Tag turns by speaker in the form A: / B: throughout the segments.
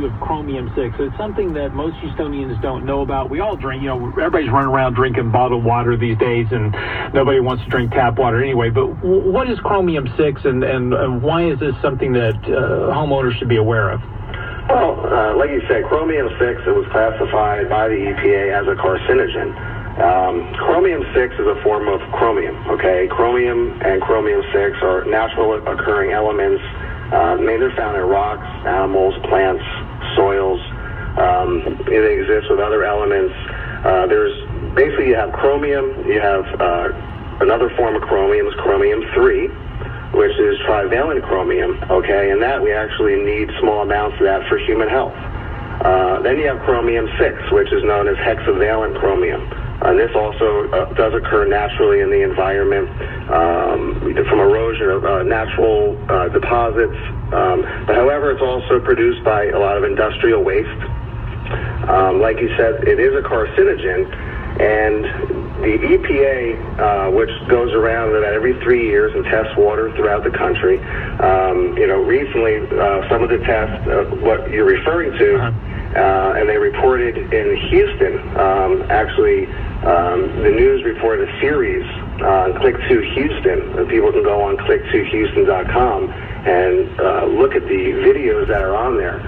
A: of chromium-6. So it's something that most Houstonians don't know about. We all drink, everybody's running around drinking bottled water these days, and nobody wants to drink tap water anyway. But what is chromium-6, and why is this something that homeowners should be aware of?
B: Well, like you said, chromium-6, it was classified by the EPA as a carcinogen. Chromium-6 is a form of chromium, okay? Chromium and chromium-6 are natural occurring elements. Mainly found in rocks, animals, plants, soils. It exists with other elements. Basically you have chromium, you have another form of chromium is chromium-3, which is trivalent chromium, okay? And that we actually need small amounts of that for human health. Then you have chromium-6, which is known as hexavalent chromium. And this also does occur naturally in the environment from erosion of natural deposits. But however, it's also produced by a lot of industrial waste. Like you said, it is a carcinogen, and the EPA, which goes around about every 3 years and tests water throughout the country, recently some of the tests, what you're referring to, and they reported in Houston, the news reported a series on Click2 Houston, and people can go on click2houston.com and look at the videos that are on there.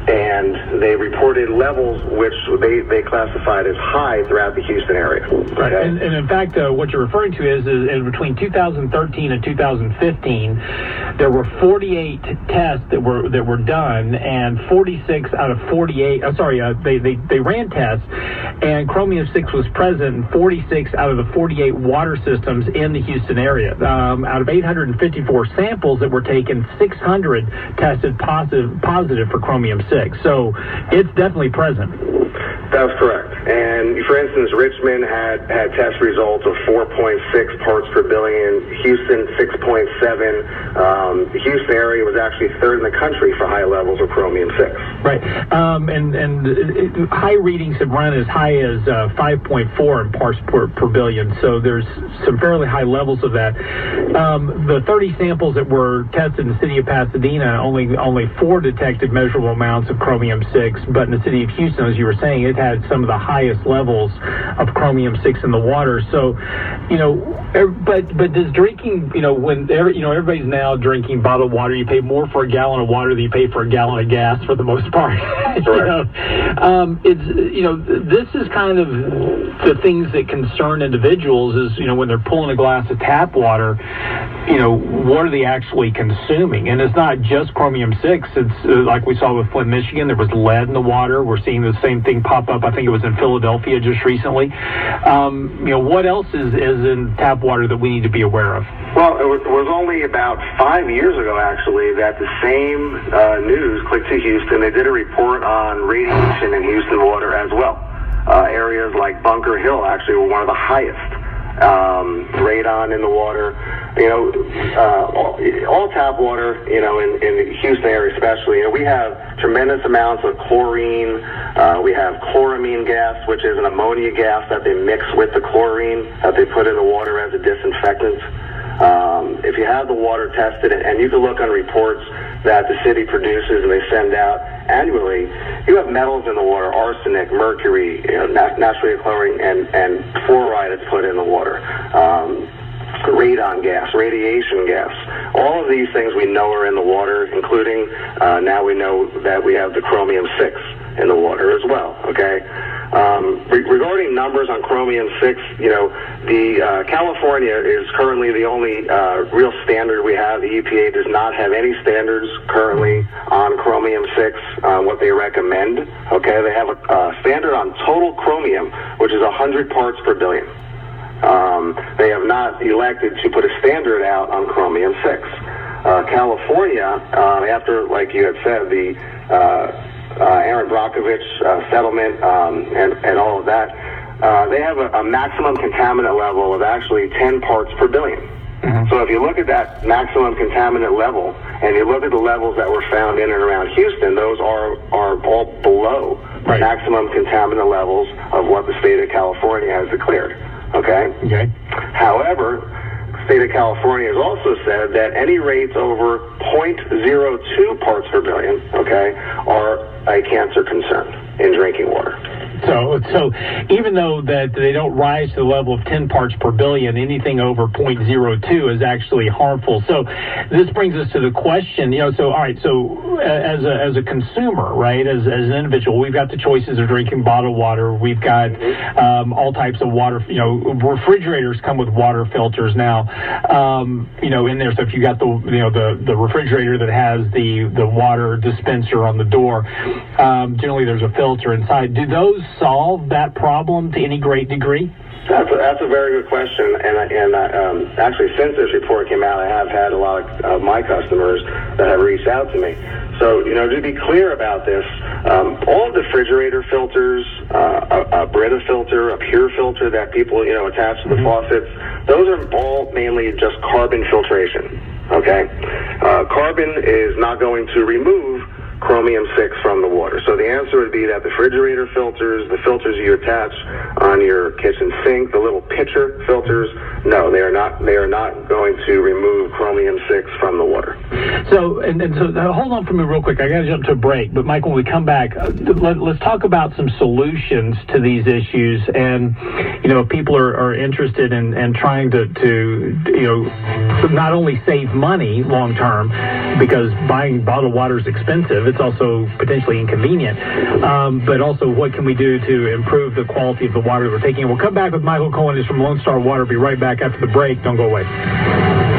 B: And they reported levels which they classified as high throughout the Houston area.
A: Right, and in fact, what you're referring to is between 2013 and 2015, there were 48 tests that were done, and 46 out of 48. They ran tests, and chromium-6 was present in 46 out of the 48 water systems in the Houston area. Out of 854 samples that were taken, 600 tested positive for chromium-6. So it's definitely present.
B: That's correct. And for instance, Richmond had test results of 4.6 parts per billion, Houston 6.7. The Houston area was actually third in the country for high levels of chromium-6.
A: Right. And high readings have run as high as 5.4 in parts per billion. So there's some fairly high levels of that. The 30 samples that were tested in the city of Pasadena, only 4 detected measurable amounts of chromium-6, but in the city of Houston, as you were saying, it had some of the highest levels of chromium-6 in the water. So, but does drinking, when everybody's now drinking bottled water, you pay more for a gallon of water than you pay for a gallon of gas for the most part. This is kind of the things that concern individuals is, when they're pulling a glass of tap water, what are they actually consuming? And it's not just chromium-6. It's like we saw with Flint, Michigan, there was lead in the water. We're seeing the same thing pop up. I think it was in Philadelphia just recently. What else is in tap water that we need to be aware of?
B: Well, it was only about 5 years ago, actually, that the same news, Click2 Houston, they did a report on radiation in Houston water as well. Areas like Bunker Hill actually were one of the highest. Radon in the water. All tap water, in the Houston area especially, we have tremendous amounts of chlorine. We have chloramine gas, which is an ammonia gas that they mix with the chlorine that they put in the water as a disinfectant. If you have the water tested, and you can look on reports that the city produces and they send out annually, you have metals in the water, arsenic, mercury, naturally occurring, and fluoride that's put in the water. Radon gas, radiation gas. All of these things we know are in the water, including now we know that we have the chromium-6 in the water as well, okay? Regarding numbers on chromium-6, the California is currently the only real standard we have. The EPA does not have any standards currently on chromium-6, what they recommend, okay? They have a standard on total chromium, which is 100 parts per billion. They have not elected to put a standard out on chromium-6. California, after, like you had said, the Aaron Brockovich settlement and all of that, they have a maximum contaminant level of actually 10 parts per billion. Mm-hmm. So if you look at that maximum contaminant level, and you look at the levels that were found in and around Houston, those are all below maximum contaminant levels of what the state of California has declared. Okay?
A: Okay.
B: However, state of California has also said that any rates over 0.02 parts per billion, okay, are a cancer concern in drinking water.
A: So even though that they don't rise to the level of 10 parts per billion, anything over 0.02 is actually harmful. So this brings us to the question, as a consumer, right, as an individual, we've got the choices of drinking bottled water. We've got all types of water, refrigerators come with water filters now, in there. So if you got the refrigerator that has the water dispenser on the door, generally there's a filter inside. Do those solve that problem to any great degree?
B: That's a very good question, and actually since this report came out, I have had a lot of my customers that have reached out to me. So, to be clear about this, all of the refrigerator filters, a Brita filter, a Pure filter that people, attach to the faucets, those are all mainly just carbon filtration, okay? Carbon is not going to remove chromium-6 from the water. So the answer would be that the refrigerator filters, the filters you attach on your kitchen sink, the little pitcher filters, no, they are not going to remove chromium-6 from the water.
A: So hold on for me real quick. I got to jump to a break. But Michael, when we come back, let's talk about some solutions to these issues. And if people are interested in trying to not only save money long term, because buying bottled water is expensive, it's also potentially inconvenient, but also what can we do to improve the quality of the water that we're taking? We'll come back with Michael Cohen, who's from Lone Star Water. Be right back after the break. Don't go away.